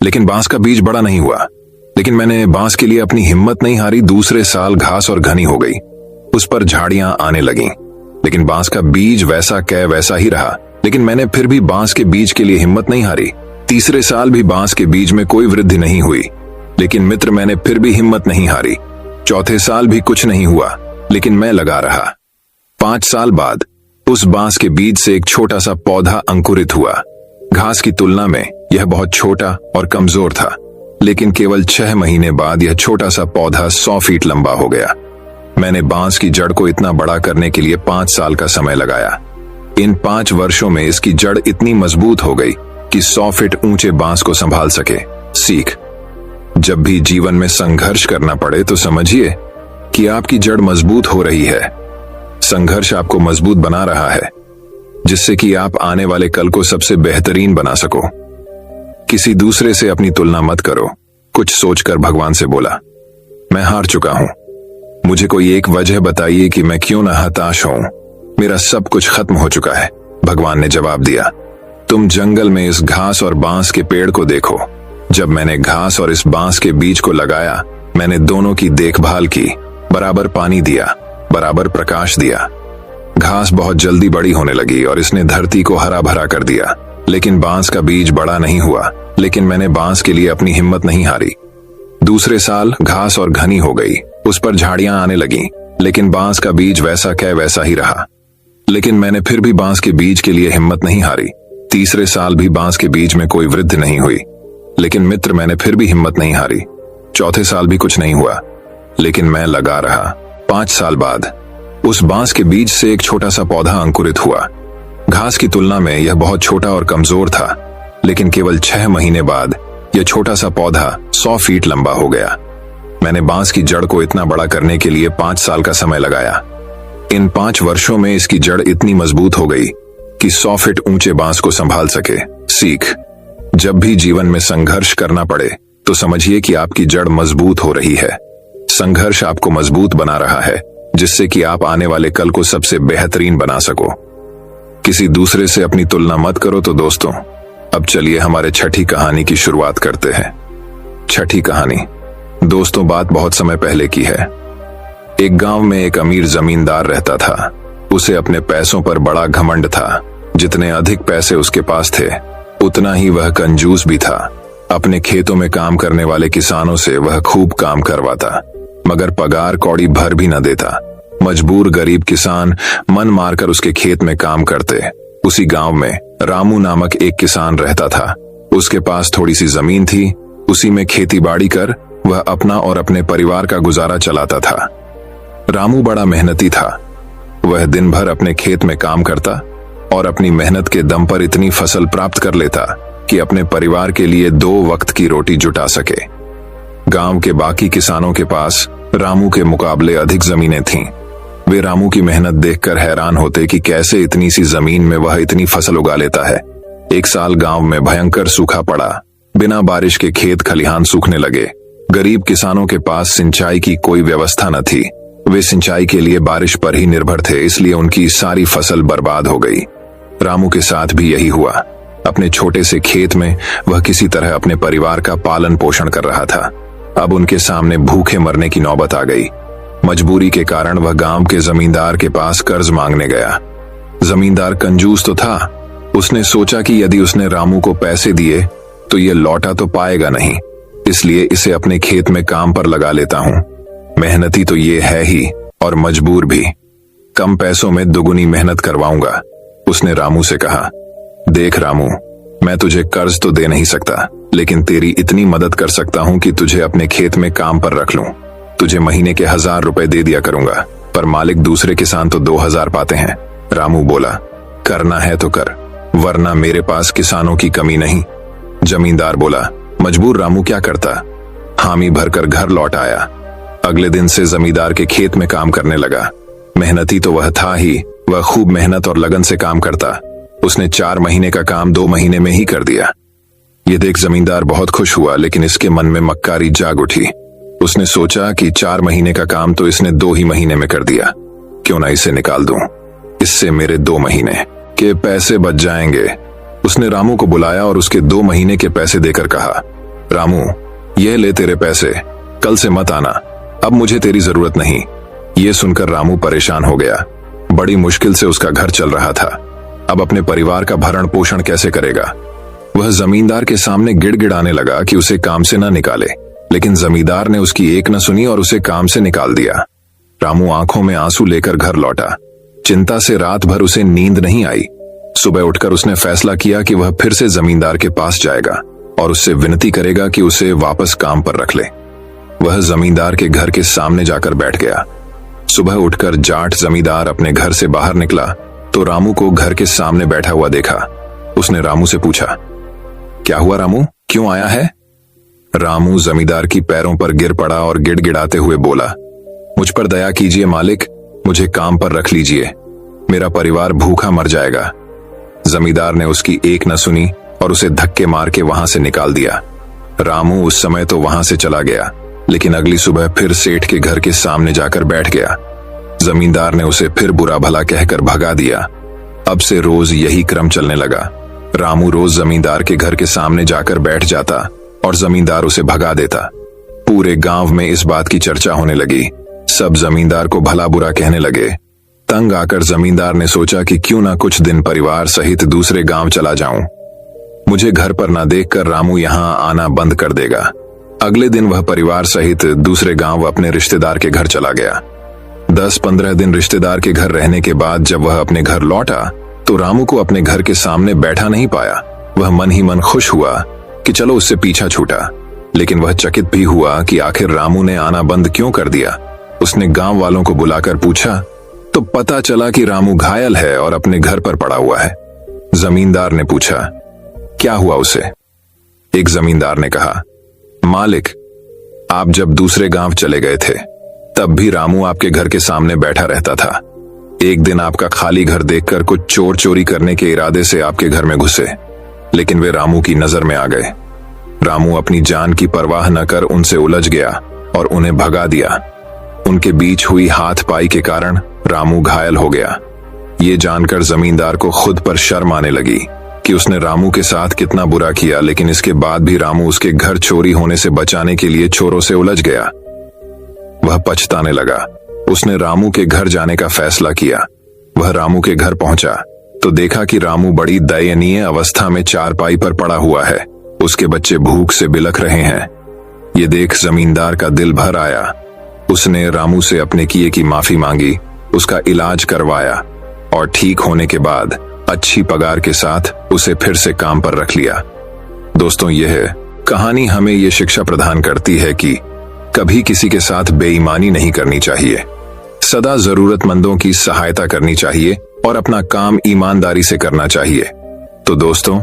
लेकिन बांस का बीज बड़ा नहीं हुआ। लेकिन मैंने बांस के लिए अपनी हिम्मत नहीं हारी। दूसरे साल घास और घनी हो गई, उस पर झाड़ियां आने लगीं, लेकिन बांस का बीज वैसा कै वैसा ही रहा। लेकिन मैंने फिर भी बांस के बीज के लिए हिम्मत नहीं हारी। तीसरे साल भी बांस के बीज में कोई वृद्धि नहीं हुई, लेकिन मित्र मैंने फिर भी हिम्मत नहीं हारी। चौथे साल भी कुछ नहीं हुआ, लेकिन मैं लगा रहा। 5 साल बाद उस बांस के बीज से एक छोटा सा पौधा अंकुरित हुआ। घास की तुलना में यह बहुत छोटा और कमजोर था, लेकिन केवल 6 महीने बाद यह छोटा सा पौधा 100 फीट लंबा हो गया। मैंने बांस की जड़ को इतना बड़ा करने के लिए 5 साल का समय लगाया। इन 5 वर्षों में इसकी जड़ इतनी मजबूत हो गई कि 100 फीट ऊंचे बांस को संभाल सके। सीख, जब भी जीवन में संघर्ष करना पड़े तो समझिए कि आपकी जड़ मजबूत हो रही है। संघर्ष आपको मजबूत बना रहा है, जिससे कि आप आने वाले कल को सबसे बेहतरीन बना सको। किसी दूसरे से अपनी तुलना मत करो। कुछ सोचकर भगवान से बोला, मैं हार चुका हूं। मुझे कोई एक वजह बताइए कि मैं क्यों ना हताश हूं। मेरा सब कुछ खत्म हो चुका है। भगवान ने जवाब दिया, तुम जंगल में इस घास और बांस के पेड़ को देखो। जब मैंने घास और इस बांस के बीज को लगाया, मैंने दोनों की देखभाल की, बराबर पानी दिया, बराबर प्रकाश दिया। घास बहुत जल्दी बड़ी होने लगी और इसने धरती को हरा भरा कर दिया, लेकिन बांस का बीज बड़ा नहीं हुआ। लेकिन मैंने बांस के लिए अपनी हिम्मत नहीं हारी। दूसरे साल घास और घनी हो गई, उस पर झाड़ियां आने लगीं, लेकिन बांस का बीज वैसा क्या वैसा ही रहा। लेकिन मैंने फिर भी बांस के बीज के लिए हिम्मत नहीं हारी। तीसरे साल भी बांस के बीज में कोई वृद्धि नहीं हुई, लेकिन मित्र मैंने फिर भी हिम्मत नहीं हारी। चौथे साल भी कुछ नहीं हुआ, लेकिन मैं लगा रहा। 5 साल बाद उस बांस के बीज से एक छोटा सा पौधा अंकुरित हुआ। घास की तुलना में यह बहुत छोटा और कमजोर था, लेकिन केवल 6 महीने बाद यह छोटा सा पौधा 100 फीट लंबा हो गया। मैंने बांस की जड़ को इतना बड़ा करने के लिए 5 साल का समय लगाया। इन 5 वर्षों में इसकी जड़ इतनी मजबूत हो गई कि 100 फीट ऊंचे बांस को संभाल सके। सीख, जब भी जीवन में संघर्ष करना पड़े तो समझिए कि आपकी जड़ मजबूत हो रही है। संघर्ष आपको मजबूत बना रहा है, जिससे कि आप आने वाले कल को सबसे बेहतरीन बना सको। किसी दूसरे से अपनी तुलना मत करो। तो दोस्तों, अब चलिए हमारे छठी कहानी की शुरुआत करते हैं। छठी कहानी। दोस्तों, बात बहुत समय पहले की है। एक गांव में एक अमीर जमींदार रहता था। उसे अपने पैसों पर बड़ा घमंड था। जितने अधिक पैसे उसके पास थे, उतना ही वह कंजूस भी था। अपने खेतों में काम करने वाले किसानों से वह खूब काम करवाता, मगर पगार कौड़ी भर भी न देता। मजबूर गरीब किसान मन मारकर उसके खेत में काम करते। उसी गांव में रामू नामक एक किसान रहता था। उसके पास थोड़ी सी जमीन थी। उसी में खेती बाड़ी कर वह अपना और अपने परिवार का गुजारा चलाता था। रामू बड़ा मेहनती था। वह दिन भर अपने खेत में काम करता और अपनी मेहनत के दम पर इतनी फसल प्राप्त कर लेता कि अपने परिवार के लिए 2 वक्त की रोटी जुटा सके। गांव के बाकी किसानों के पास रामू के मुकाबले अधिक जमीनें थीं। वे रामू की मेहनत देखकर हैरान होते कि कैसे इतनी सी जमीन में वह इतनी फसल उगा लेता है। एक साल गांव में भयंकर सूखा पड़ा। बिना बारिश के खेत खलिहान सूखने लगे। गरीब किसानों के पास सिंचाई की कोई व्यवस्था न थी। वे सिंचाई के लिए बारिश पर ही निर्भर थे, इसलिए उनकी सारी फसल बर्बाद हो गई। रामू के साथ भी यही हुआ। अपने छोटे से खेत में वह किसी तरह अपने परिवार का पालन पोषण कर रहा था। अब उनके सामने भूखे मरने की नौबत आ गई। मजबूरी के कारण वह गांव के जमींदार के पास कर्ज मांगने गया। जमींदार कंजूस तो था। उसने सोचा कि यदि उसने रामू को पैसे दिए तो ये लौटा तो पाएगा नहीं, इसलिए इसे अपने खेत में काम पर लगा लेता हूं। मेहनती तो ये है ही और मजबूर भी। कम पैसों में दुगुनी मेहनत करवाऊंगा। उसने रामू से कहा, देख रामू, मैं तुझे कर्ज तो दे नहीं सकता, लेकिन तेरी इतनी मदद कर सकता हूं कि तुझे अपने खेत में काम पर रख लूं। तुझे महीने के 1000 रुपए दे दिया करूंगा, पर मालिक दूसरे किसान तो 2000 पाते हैं। रामू बोला, करना है तो कर, वरना मेरे पास किसानों की कमी नहीं। जमींदार बोला, मजबूर रामू क्या करता। हामी भरकर घर लौट आया। अगले दिन से जमींदार के खेत में काम करने लगा। मेहनती तो वह था ही, वह खूब मेहनत और लगन से काम करता। उसने 4 महीने का काम 2 महीने में ही कर दिया। ये देख जमींदार बहुत खुश हुआ, लेकिन इसके मन में मक्कारी जाग उठी। उसने सोचा कि 4 महीने का काम तो इसने 2 ही महीने में कर दिया, क्यों ना इसे निकाल दूं। इससे मेरे 2 महीने के पैसे बच जाएंगे। उसने रामू को बुलाया और उसके 2 महीने के पैसे देकर कहा, रामू, ये ले तेरे पैसे, कल से मत आना, अब मुझे तेरी जरूरत नहीं। ये सुनकर रामू परेशान हो गया। बड़ी मुश्किल से उसका घर चल रहा था। अब अपने परिवार का भरण पोषण कैसे करेगा। वह जमींदार के सामने गिड़गिड़ाने लगा कि उसे काम से न निकाले, लेकिन जमींदार ने उसकी एक न सुनी और उसे काम से निकाल दिया। रामू आंखों में आंसू लेकर घर लौटा। चिंता से रात भर उसे नींद नहीं आई। सुबह उठकर उसने फैसला किया कि वह फिर से जमींदार के पास जाएगा और उससे विनती करेगा कि उसे वापस काम पर रख ले। वह जमींदार के घर के सामने जाकर बैठ गया। सुबह उठकर जाट जमींदार अपने घर से बाहर निकला तो रामू को घर के सामने बैठा हुआ देखा। उसने रामू से पूछा, क्या हुआ रामू, क्यों आया है। रामू जमींदार की पैरों पर गिर पड़ा और गिड़गिड़ाते हुए बोला, मुझ पर दया कीजिए मालिक, मुझे काम पर रख लीजिए, मेरा परिवार भूखा मर जाएगा। जमींदार ने उसकी एक न सुनी और उसे धक्के मार के वहां से निकाल दिया। रामू उस समय तो वहां से चला गया, लेकिन अगली सुबह फिर सेठ के घर के सामने जाकर बैठ गया। जमींदार ने उसे फिर बुरा भला कहकर भगा दिया। अब से रोज यही क्रम चलने लगा। रामू रोज जमींदार के घर के सामने जाकर बैठ जाता और जमींदार उसे भगा देता। पूरे गांव में इस बात की चर्चा होने लगी। सब जमींदार को भला बुरा कहने लगे। तंग आकर जमींदार ने सोचा कि क्यों ना कुछ दिन परिवार सहित दूसरे गांव चला जाऊं। मुझे घर पर ना देखकर रामू यहां आना बंद कर देगा। अगले दिन वह परिवार सहित दूसरे गांव अपने रिश्तेदार के घर चला गया। 10-15 दिन रिश्तेदार के घर रहने के बाद जब वह अपने घर लौटा तो रामू को अपने घर के सामने बैठा नहीं पाया। वह मन ही मन खुश हुआ कि चलो उससे पीछा छूटा, लेकिन वह चकित भी हुआ कि आखिर रामू ने आना बंद क्यों कर दिया। उसने गांव वालों को बुलाकर पूछा तो पता चला कि रामू घायल है और अपने घर पर पड़ा हुआ है। जमींदार ने पूछा, क्या हुआ उसे? एक जमींदार ने कहा, मालिक, आप जब दूसरे गांव चले गए थे तब भी रामू आपके घर के सामने बैठा रहता था। एक दिन आपका खाली घर देखकर कुछ चोर चोरी करने के इरादे से आपके घर में घुसे, लेकिन वे रामू की नजर में आ गए। रामू अपनी जान की परवाह न कर उनसे उलझ गया और उन्हें भगा दिया। उनके बीच हुई हाथ पाई के कारण रामू घायल हो गया। ये जानकर जमींदार को खुद पर शर्म आने लगी कि उसने रामू के साथ कितना बुरा किया, लेकिन इसके बाद भी रामू उसके घर चोरी होने से बचाने के लिए चोरों से उलझ गया। वह पछताने लगा। उसने रामू के घर जाने का फैसला किया। वह रामू के घर पहुंचा तो देखा कि रामू बड़ी दयनीय अवस्था में चारपाई पर पड़ा हुआ है। उसके बच्चे भूख से बिलख रहे हैं। ये देख जमींदार का दिल भर आया। उसने रामू से अपने किए की माफी मांगी, उसका इलाज करवाया और ठीक होने के बाद अच्छी पगार के साथ उसे फिर से काम पर रख लिया। दोस्तों, यह कहानी हमें यह शिक्षा प्रदान करती है कि कभी किसी के साथ बेईमानी नहीं करनी चाहिए। सदा जरूरतमंदों की सहायता करनी चाहिए और अपना काम ईमानदारी से करना चाहिए। तो दोस्तों,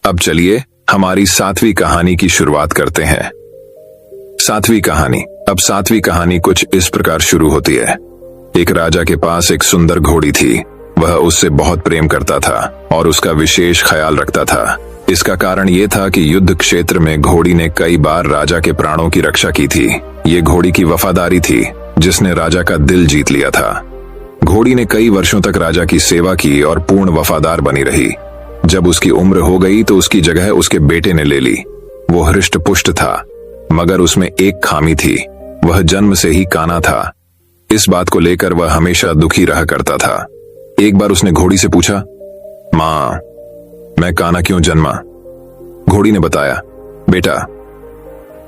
अब चलिए हमारी 7वीं कहानी की शुरुआत करते हैं। 7वीं कहानी। अब 7वीं कहानी कुछ इस प्रकार शुरू होती है। एक राजा के पास एक सुंदर घोड़ी थी। वह उससे बहुत प्रेम करता था और उसका विशेष ख्याल रखता था। इसका कारण ये था कि युद्ध क्षेत्र में घोड़ी ने कई बार राजा के प्राणों की रक्षा की थी। ये घोड़ी की वफादारी थी जिसने राजा का दिल जीत लिया था। घोड़ी ने कई वर्षों तक राजा की सेवा की और पूर्ण वफादार बनी रही। जब उसकी उम्र हो गई तो उसकी जगह उसके बेटे ने ले ली। वो हृष्ट पुष्ट था, मगर उसमें एक खामी थी, वह जन्म से ही काना था। इस बात को लेकर वह हमेशा दुखी रहा करता था। एक बार उसने घोड़ी से पूछा, मां, मैं काना क्यों जन्मा? घोड़ी ने बताया, बेटा,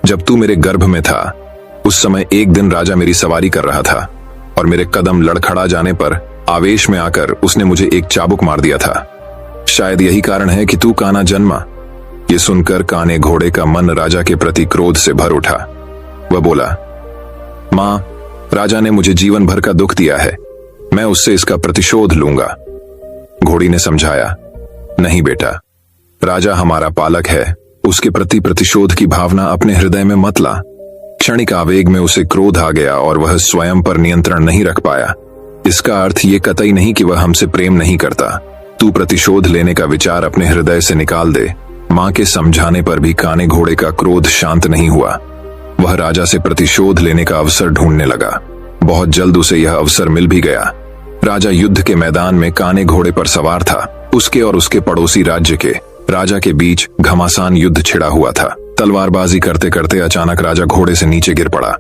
जब तू मेरे गर्भ में था उस समय एक दिन राजा मेरी सवारी कर रहा था और मेरे कदम लड़खड़ा जाने पर आवेश में आकर उसने मुझे एक चाबुक मार दिया था। शायद यही कारण है कि तू काना जन्मा। ये सुनकर काने घोड़े का मन राजा के प्रति क्रोध से भर उठा। वह बोला, मां, राजा ने मुझे जीवन भर का दुख दिया है, मैं उससे इसका प्रतिशोध लूंगा। घोड़ी ने समझाया, नहीं बेटा, राजा हमारा पालक है, उसके प्रति प्रतिशोध की भावना अपने हृदय में मत ला। क्षणिक आवेग में उसे क्रोध आ गया और वह स्वयं पर नियंत्रण नहीं रख पाया। इसका अर्थ ये कतई नहीं कि वह हमसे प्रेम नहीं करता। तू प्रतिशोध लेने का विचार अपने हृदय से निकाल दे। मां के समझाने पर भी काने घोड़े का क्रोध शांत नहीं हुआ। वह राजा से प्रतिशोध लेने का अवसर ढूंढने लगा। बहुत जल्द उसे यह अवसर मिल भी गया। राजा युद्ध के मैदान में काने घोड़े पर सवार था। उसके और उसके पड़ोसी राज्य के राजा के बीच घमासान युद्ध छिड़ा हुआ था। तलवारबाजी करते करते अचानक राजा घोड़े से नीचे गिर पड़ा।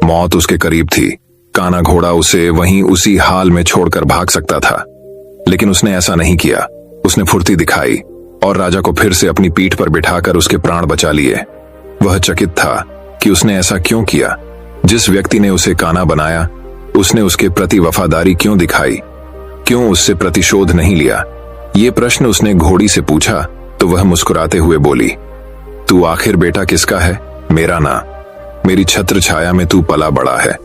मौत उसके करीब थी। काना घोड़ा उसे वहीं उसी हाल में छोड़कर भाग सकता था, लेकिन उसने ऐसा नहीं किया। उसने फुर्ती दिखाई और राजा को फिर से अपनी पीठ पर बिठाकर उसके प्राण बचा लिए। वह चकित था कि उसने ऐसा क्यों किया। जिस व्यक्ति ने उसे काना बनाया उसने उसके प्रति वफादारी क्यों दिखाई, क्यों उससे प्रतिशोध नहीं लिया? ये प्रश्न उसने घोड़ी से पूछा तो वह मुस्कुराते हुए बोली, तू आखिर बेटा किसका है? मेरा ना। मेरी छत्र छाया में तू पला बड़ा है।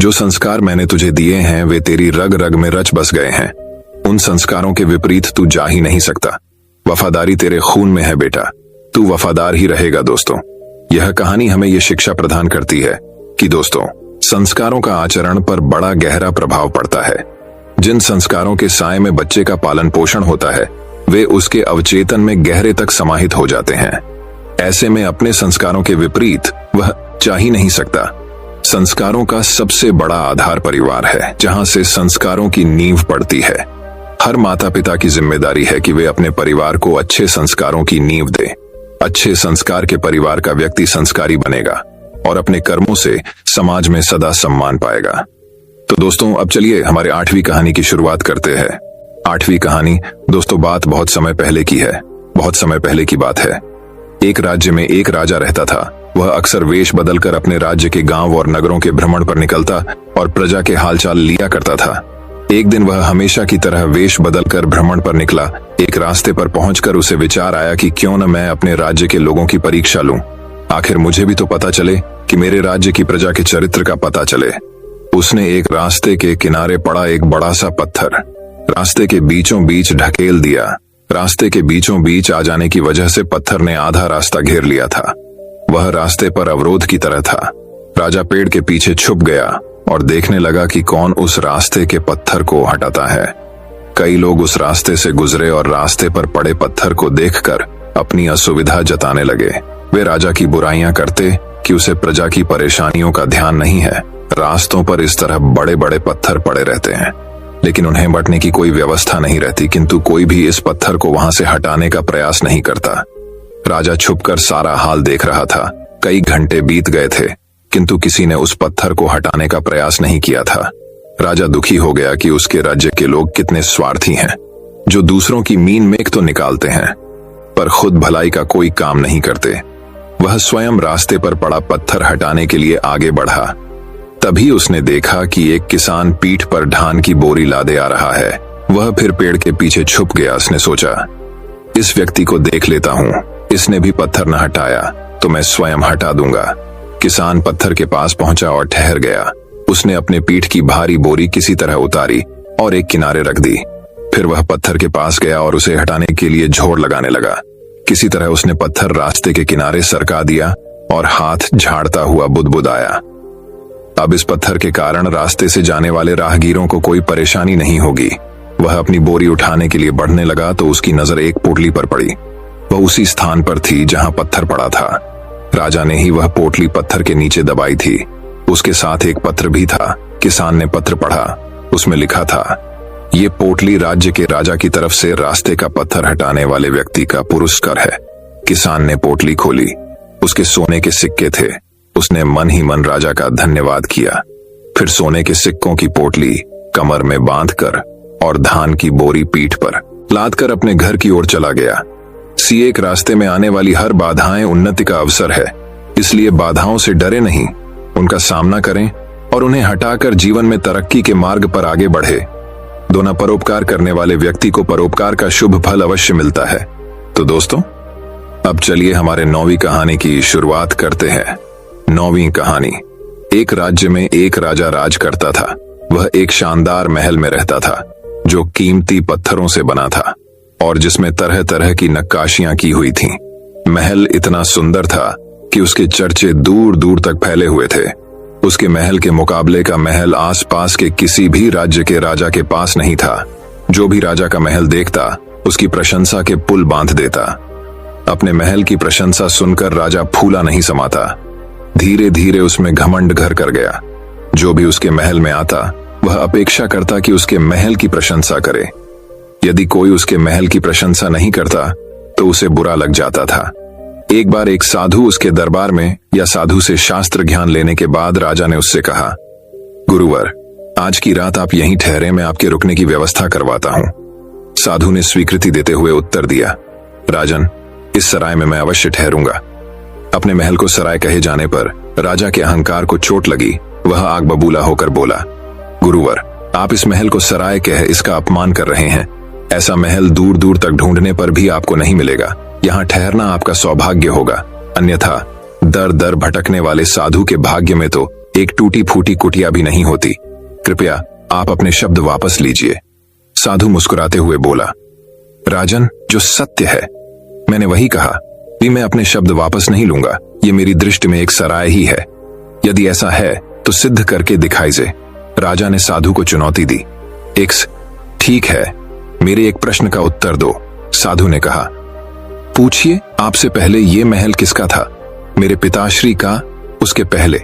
जो संस्कार मैंने तुझे दिए हैं वे तेरी रग रग में रच बस गए हैं। उन संस्कारों के विपरीत तू जा ही नहीं सकता। वफादारी तेरे खून में है बेटा, तू वफादार ही रहेगा। दोस्तों, यह कहानी हमें यह शिक्षा प्रदान करती है कि दोस्तों, संस्कारों का आचरण पर बड़ा गहरा प्रभाव पड़ता है। जिन संस्कारों के साए में बच्चे का पालन पोषण होता है, वे उसके अवचेतन में गहरे तक समाहित हो जाते हैं। ऐसे में अपने संस्कारों के विपरीत वह चाह ही नहीं सकता। संस्कारों का सबसे बड़ा आधार परिवार है, जहां से संस्कारों की नींव पड़ती है। हर माता पिता की जिम्मेदारी है कि वे अपने परिवार को अच्छे संस्कारों की नींव दें। अच्छे संस्कार के परिवार का व्यक्ति संस्कारी बनेगा और अपने कर्मों से समाज में सदा सम्मान पाएगा। तो दोस्तों, अब चलिए हमारे 8वीं कहानी की शुरुआत करते हैं। 8वीं कहानी दोस्तों बात बहुत समय पहले की है। बहुत समय पहले की बात है। एक राज्य में एक राजा रहता था। वह अक्सर वेश बदलकर अपने राज्य के गांव और नगरों के भ्रमण पर निकलता और प्रजा के हालचाल लिया करता था। एक दिन वह हमेशा की तरह वेश बदलकर भ्रमण पर निकला। एक रास्ते पर पहुंचकर उसे विचार आया कि क्यों न मैं अपने राज्य के लोगों की परीक्षा लूं। आखिर मुझे भी तो पता चले कि मेरे राज्य की प्रजा के चरित्र का पता चले। उसने एक रास्ते के किनारे पड़ा एक बड़ा सा पत्थर रास्ते के बीचों बीच ढकेल दिया। रास्ते के बीचों बीच आ जाने की वजह से पत्थर ने आधा रास्ता घेर लिया था। वह रास्ते पर अवरोध की तरह था। राजा पेड़ के पीछे छुप गया और देखने लगा कि कौन उस रास्ते के पत्थर को हटाता है। कई लोग उस रास्ते से गुजरे और रास्ते पर पड़े पत्थर को देखकर अपनी असुविधा जताने लगे। वे राजा की बुराइयां करते कि उसे प्रजा की परेशानियों का ध्यान नहीं है। रास्तों पर इस तरह बड़े बड़े पत्थर पड़े रहते हैं, लेकिन उन्हें बंटने की कोई व्यवस्था नहीं रहती, किंतु कोई भी इस पत्थर को वहां से हटाने का प्रयास नहीं करता। राजा छुपकर सारा हाल देख रहा था। कई घंटे बीत गए थे, किंतु किसी ने उस पत्थर को हटाने का प्रयास नहीं किया था। राजा दुखी हो गया कि उसके राज्य के लोग कितने स्वार्थी हैं, जो दूसरों की मीन मेख तो निकालते हैं, पर खुद भलाई का कोई काम नहीं करते। वह स्वयं रास्ते पर पड़ा पत्थर हटाने के लिए आगे बढ़ा। तभी उसने देखा कि एक किसान पीठ पर धान की बोरी लादे आ रहा है। वह फिर पेड़ के पीछे छुप गया। उसने सोचा, इस व्यक्ति को देख लेता हूं, इसने भी पत्थर न हटाया तो मैं स्वयं हटा दूंगा। किसान पत्थर के पास पहुंचा और ठहर गया। उसने अपने पीठ की भारी बोरी किसी तरह उतारी और एक किनारे रख दी। फिर वह पत्थर के पास गया और उसे हटाने के लिए जोर लगाने लगा। किसी तरह उसने पत्थर रास्ते के किनारे सरका दिया और हाथ झाड़ता हुआ बुदबुदाया। अब इस पत्थर के कारण रास्ते से जाने वाले राहगीरों को कोई परेशानी नहीं होगी। वह अपनी बोरी उठाने के लिए बढ़ने लगा तो उसकी नजर एक पोटली पर पड़ी। वह उसी स्थान पर थी जहां पत्थर पड़ा था। राजा ने ही वह पोटली पत्थर के नीचे दबाई थी। उसके साथ एक पत्र भी था। किसान ने पत्र पढ़ा। उसमें लिखा था, ये पोटली राज्य के राजा की तरफ से रास्ते का पत्थर हटाने वाले व्यक्ति का पुरस्कार है। किसान ने पोटली खोली। उसके सोने के सिक्के थे। उसने मन ही मन राजा का धन्यवाद किया। फिर सोने के सिक्कों की पोटली कमर में बांधकर और धान की बोरी पीठ पर लादकर अपने घर की ओर चला गया। एक रास्ते में आने वाली हर बाधाएं उन्नति का अवसर है, इसलिए बाधाओं से डरे नहीं, उनका सामना करें और उन्हें हटाकर जीवन में तरक्की के मार्ग पर आगे बढ़े। दोना परोपकार करने वाले व्यक्ति को परोपकार का शुभ फल अवश्य मिलता है। तो दोस्तों, अब चलिए हमारे 9वीं कहानी की शुरुआत करते हैं। 9वीं कहानी। एक राज्य में एक राजा राज करता था। वह एक शानदार महल में रहता था, जो कीमती पत्थरों से बना था और जिसमें तरह तरह की नक्काशियां की हुई थीं। महल इतना सुंदर था कि उसके चर्चे दूर दूर तक फैले हुए थे। उसके महल के मुकाबले का महल आसपास के किसी भी राज्य के राजा के पास नहीं था। जो भी राजा का महल देखता, उसकी प्रशंसा के पुल बांध देता। अपने महल की प्रशंसा सुनकर राजा फूला नहीं समाता। धीरे धीरे उसमें घमंड घर कर गया। जो भी उसके महल में आता, वह अपेक्षा करता कि उसके महल की प्रशंसा करे। यदि कोई उसके महल की प्रशंसा नहीं करता तो उसे बुरा लग जाता था। एक बार एक साधु उसके दरबार में या साधु से शास्त्र ज्ञान लेने के बाद राजा ने उससे कहा, गुरुवर, आज की रात आप यहीं ठहरे, मैं आपके रुकने की व्यवस्था करवाता हूं। साधु ने स्वीकृति देते हुए उत्तर दिया, राजन, इस सराय में मैं अवश्य ठहरूंगा। अपने महल को सराय कहे जाने पर राजा के अहंकार को चोट लगी। वह आग बबूला होकर बोला, गुरुवर, आप इस महल को सराय कह इसका अपमान कर रहे हैं। ऐसा महल दूर दूर तक ढूंढने पर भी आपको नहीं मिलेगा। यहाँ ठहरना आपका सौभाग्य होगा, अन्यथा दर दर भटकने वाले साधु के भाग्य में तो एक टूटी फूटी कुटिया भी नहीं होती। कृपया आप अपने शब्द वापस लीजिए। साधु मुस्कुराते हुए बोला, राजन, जो सत्य है मैंने वही कहा, भी मैं अपने शब्द वापस नहीं लूंगा। ये मेरी दृष्टि में एक सराय ही है। यदि ऐसा है तो सिद्ध करके दिखाइए। राजा ने साधु को चुनौती दी। एक्स, ठीक है, मेरे एक प्रश्न का उत्तर दो। साधु ने कहा। पूछिए। आपसे पहले ये महल किसका था? मेरे पिताश्री का, उसके पहले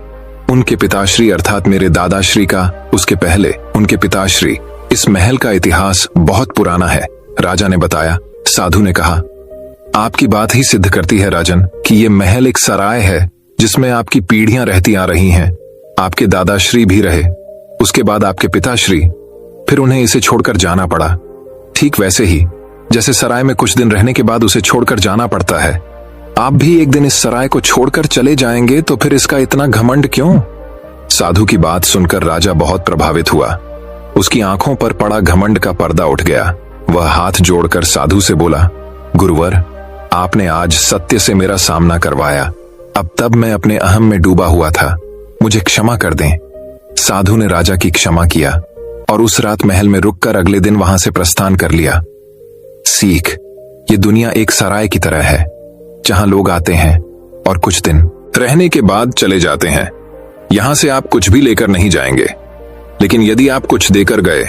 उनके पिताश्री अर्थात मेरे दादाश्री का, उसके पहले उनके पिताश्री। इस महल का इतिहास बहुत पुराना है, राजा ने बताया। साधु ने कहा, आपकी बात ही सिद्ध करती है राजन कि यह महल एक सराय है जिसमें आपकी पीढ़ियां रहती आ रही हैं। आपके दादाश्री भी रहे, उसके बाद आपके पिताश्री, फिर उन्हें इसे छोड़कर जाना पड़ा। ठीक वैसे ही जैसे सराय में कुछ दिन रहने के बाद उसे छोड़कर जाना पड़ता है, आप भी एक दिन इस सराय को छोड़कर चले जाएंगे, तो फिर इसका इतना घमंड क्यों? साधु की बात सुनकर राजा बहुत प्रभावित हुआ। उसकी आंखों पर पड़ा घमंड का पर्दा उठ गया। वह हाथ जोड़कर साधु से बोला, गुरुवर, आपने आज सत्य से मेरा सामना करवाया। अब तब मैं अपने अहम में डूबा हुआ था, मुझे क्षमा कर दें। साधु ने राजा की क्षमा किया और उस रात महल में रुककर अगले दिन वहां से प्रस्थान कर लिया। सीख, ये दुनिया एक सराय की तरह है जहां लोग आते हैं और कुछ दिन रहने के बाद चले जाते हैं। यहां से आप कुछ भी लेकर नहीं जाएंगे, लेकिन यदि आप कुछ देकर गए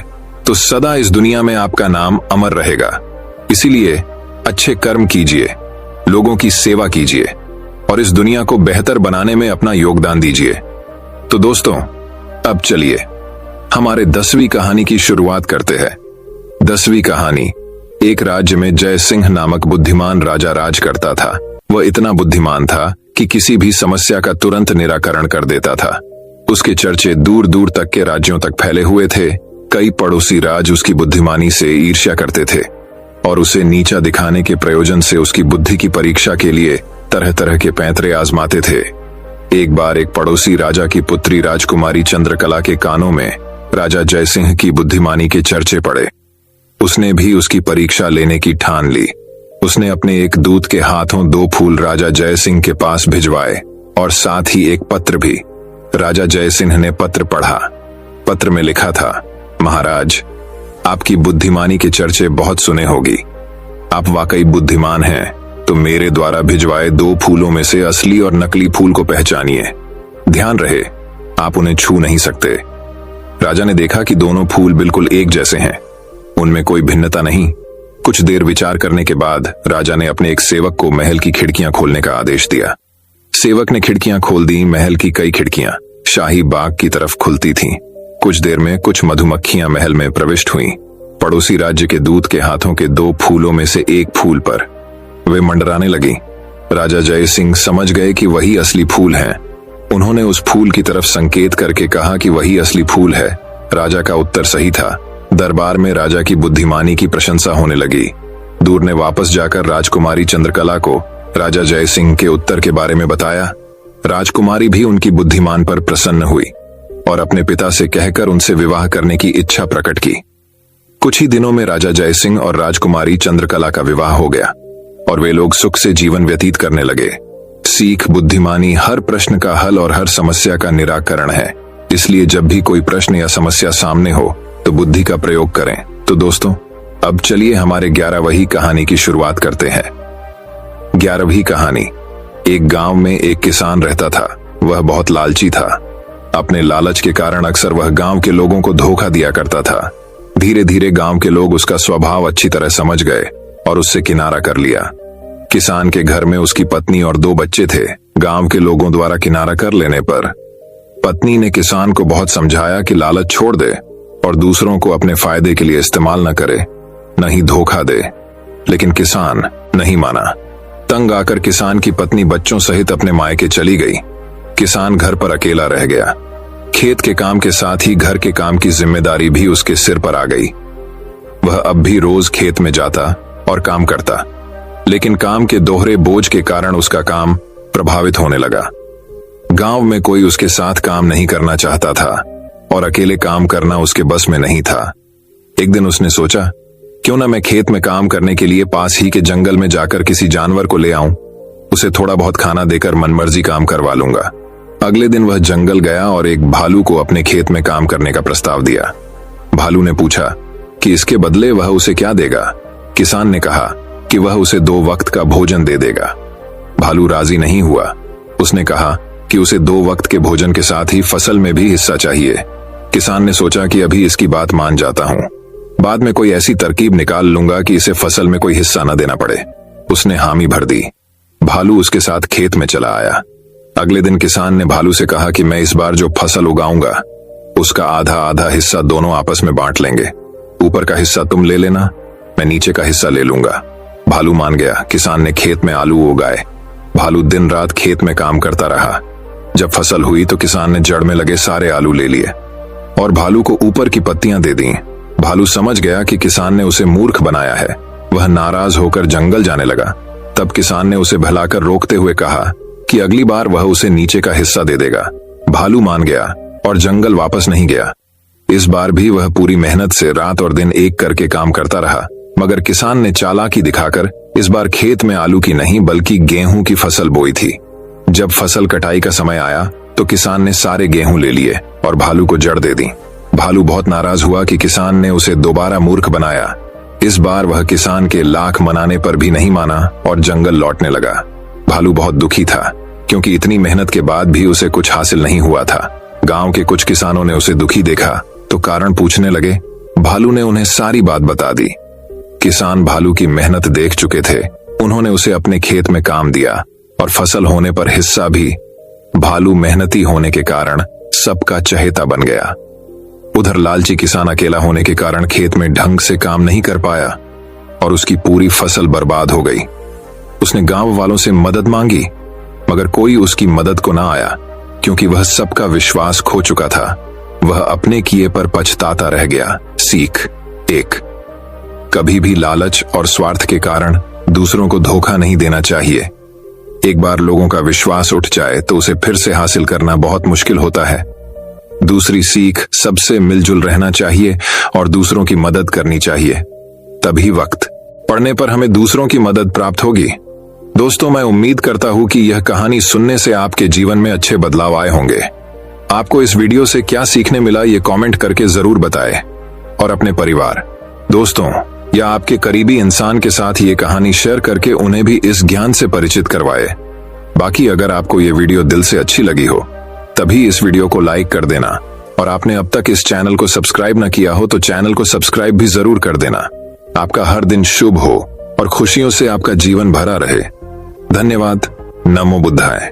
तो सदा इस दुनिया में आपका नाम अमर रहेगा। इसीलिए अच्छे कर्म कीजिए, लोगों की सेवा कीजिए और इस दुनिया को बेहतर बनाने में अपना योगदान दीजिए। तो दोस्तों, अब चलिए हमारे 10वीं कहानी की शुरुआत करते हैं। 10वीं कहानी। एक राज्य में जय सिंह नामक बुद्धिमान राजा राज करता था। वह इतना बुद्धिमान था कि किसी भी समस्या का तुरंत निराकरण कर देता था। उसके चर्चे दूर दूर तक के राज्यों तक फैले हुए थे। कई पड़ोसी राज उसकी बुद्धिमानी से ईर्ष्या करते थे और उसे नीचा दिखाने के प्रयोजन से उसकी बुद्धि की परीक्षा के लिए तरह तरह के पैंतरे आजमाते थे। एक बार एक पड़ोसी राजा की पुत्री राजकुमारी चंद्रकला के कानों में राजा जयसिंह की बुद्धिमानी के चर्चे पड़े। उसने भी उसकी परीक्षा लेने की ठान ली। उसने अपने एक दूत के हाथों 2 फूल राजा जयसिंह के पास भिजवाए और साथ ही एक पत्र भी। राजा जयसिंह ने पत्र पढ़ा। पत्र में लिखा था, महाराज, आपकी बुद्धिमानी के चर्चे बहुत सुने होगी। आप वाकई बुद्धिमान हैं, तो मेरे द्वारा भिजवाए 2 फूलों में से असली और नकली फूल को पहचानिए। ध्यान रहे, आप उन्हें छू नहीं सकते। राजा ने देखा कि दोनों फूल बिल्कुल एक जैसे हैं, उनमें कोई भिन्नता नहीं। कुछ देर विचार करने के बाद राजा ने अपने एक सेवक को महल की खिड़कियां खोलने का आदेश दिया। सेवक ने खिड़कियां खोल दी। महल की कई खिड़कियां शाही बाग की तरफ खुलती थीं। कुछ देर में कुछ मधुमक्खियां महल में प्रविष्ट हुईं। पड़ोसी राज्य के दूत के हाथों के 2 फूलों में से एक फूल पर वे मंडराने लगी। राजा जय सिंह समझ गए कि वही असली फूल हैं। उन्होंने उस फूल की तरफ संकेत करके कहा कि वही असली फूल है। राजा का उत्तर सही था। दरबार में राजा की बुद्धिमानी की प्रशंसा होने लगी। दूर ने वापस जाकर राजकुमारी चंद्रकला को राजा जय सिंह के उत्तर के बारे में बताया। राजकुमारी भी उनकी बुद्धिमान पर प्रसन्न हुई और अपने पिता से कहकर उनसे विवाह करने की इच्छा प्रकट की। कुछ ही दिनों में राजा जय सिंह और राजकुमारी चंद्रकला का विवाह हो गया और वे लोग सुख से जीवन व्यतीत करने लगे। सीख, बुद्धिमानी हर प्रश्न का हल और हर समस्या का निराकरण है। इसलिए जब भी कोई प्रश्न या समस्या सामने हो तो बुद्धि का प्रयोग करें। तो दोस्तों, अब चलिए हमारे 11वीं कहानी की शुरुआत करते हैं। 11वीं कहानी। एक गांव में एक किसान रहता था। वह बहुत लालची था। अपने लालच के कारण अक्सर वह गांव के लोगों को धोखा दिया करता था। धीरे धीरे गांव के लोग उसका स्वभाव अच्छी तरह समझ गए और उससे किनारा कर लिया। किसान के घर में उसकी पत्नी और 2 बच्चे थे। गांव के लोगों द्वारा किनारा कर लेने पर पत्नी ने किसान को बहुत समझाया कि लालच छोड़ दे और दूसरों को अपने फायदे के लिए इस्तेमाल न करे, न ही धोखा दे। लेकिन किसान नहीं माना। तंग आकर किसान की पत्नी बच्चों सहित अपने मायके चली गई। किसान घर पर अकेला रह गया। खेत के काम के साथ ही घर के काम की जिम्मेदारी भी उसके सिर पर आ गई। वह अब भी रोज खेत में जाता और काम करता, लेकिन काम के दोहरे बोझ के कारण उसका काम प्रभावित होने लगा। गांव में कोई उसके साथ काम नहीं करना चाहता था और अकेले काम करना उसके बस में नहीं था। एक दिन उसने सोचा, क्यों ना मैं खेत में काम करने के लिए पास ही के जंगल में जाकर किसी जानवर को ले आऊं, उसे थोड़ा बहुत खाना देकर मनमर्जी काम करवा लूंगा। अगले दिन वह जंगल गया और एक भालू को अपने खेत में काम करने का प्रस्ताव दिया। भालू ने पूछा कि इसके बदले वह उसे क्या देगा। किसान ने कहा कि वह उसे 2 वक्त का भोजन दे देगा। भालू राजी नहीं हुआ। उसने कहा कि उसे 2 वक्त के भोजन के साथ ही फसल में भी हिस्सा चाहिए। किसान ने सोचा कि अभी इसकी बात मान जाता हूँ, बाद में कोई ऐसी तरकीब निकाल लूंगा कि इसे फसल में कोई हिस्सा न देना पड़े। उसने हामी भर दी। भालू उसके साथ खेत में चला आया। अगले दिन किसान ने भालू से कहा कि मैं इस बार जो फसल उगाऊंगा उसका आधा आधा हिस्सा दोनों आपस में बांट लेंगे। ऊपर का हिस्सा तुम ले लेना, मैं नीचे का हिस्सा ले लूंगा। भालू मान गया। किसान ने खेत में आलू उगाए। भालू दिन रात खेत में काम करता रहा। जब फसल हुई तो किसान ने जड़ में लगे सारे आलू ले लिए और भालू को ऊपर की पत्तियां दे दी। भालू समझ गया कि किसान ने उसे मूर्ख बनाया है। वह नाराज होकर जंगल जाने लगा। तब किसान ने उसे भलाकर रोकते हुए कहा कि अगली बार वह उसे नीचे का हिस्सा दे देगा। भालू मान गया और जंगल वापस नहीं गया। इस बार भी वह पूरी मेहनत से रात और दिन एक करके काम करता रहा, मगर किसान ने चालाकी दिखाकर इस बार खेत में आलू की नहीं बल्कि गेहूं की फसल बोई थी। जब फसल कटाई का समय आया तो किसान ने सारे गेहूं ले लिए और भालू को जड़ दे दी। भालू बहुत नाराज हुआ कि किसान ने उसे दोबारा मूर्ख बनाया। इस बार वह किसान के लाख मनाने पर भी नहीं माना और जंगल लौटने लगा। भालू बहुत दुखी था क्योंकि इतनी मेहनत के बाद भी उसे कुछ हासिल नहीं हुआ था। गांव के कुछ किसानों ने उसे दुखी देखा तो कारण पूछने लगे। भालू ने उन्हें सारी बात बता दी। किसान भालू की मेहनत देख चुके थे। उन्होंने उसे अपने खेत में काम दिया और फसल होने पर हिस्सा भी। भालू मेहनती होने के कारण सबका चहेता बन गया। उधर लालची किसान अकेला होने के कारण खेत में ढंग से काम नहीं कर पाया और उसकी पूरी फसल बर्बाद हो गई। उसने गांव वालों से मदद मांगी मगर कोई उसकी मदद को ना आया क्योंकि वह सबका विश्वास खो चुका था। वह अपने किए पर पछताता रह गया। सीख 1, कभी भी लालच और स्वार्थ के कारण दूसरों को धोखा नहीं देना चाहिए। एक बार लोगों का विश्वास उठ जाए तो उसे फिर से हासिल करना बहुत मुश्किल होता है। दूसरी सीख, सबसे मिलजुल रहना चाहिए और दूसरों की मदद करनी चाहिए। तभी वक्त पड़ने पर हमें दूसरों की मदद प्राप्त होगी। दोस्तों, मैं उम्मीद करता हूं कि यह कहानी सुनने से आपके जीवन में अच्छे बदलाव आए होंगे। आपको इस वीडियो से क्या सीखने मिला ये कमेंट करके जरूर बताएं और अपने परिवार, दोस्तों या आपके करीबी इंसान के साथ ये कहानी शेयर करके उन्हें भी इस ज्ञान से परिचित करवाए। बाकी अगर आपको ये वीडियो दिल से अच्छी लगी हो तभी इस वीडियो को लाइक कर देना और आपने अब तक इस चैनल को सब्सक्राइब न किया हो तो चैनल को सब्सक्राइब भी जरूर कर देना। आपका हर दिन शुभ हो और खुशियों से आपका जीवन भरा रहे। धन्यवाद। नमो बुद्धाय।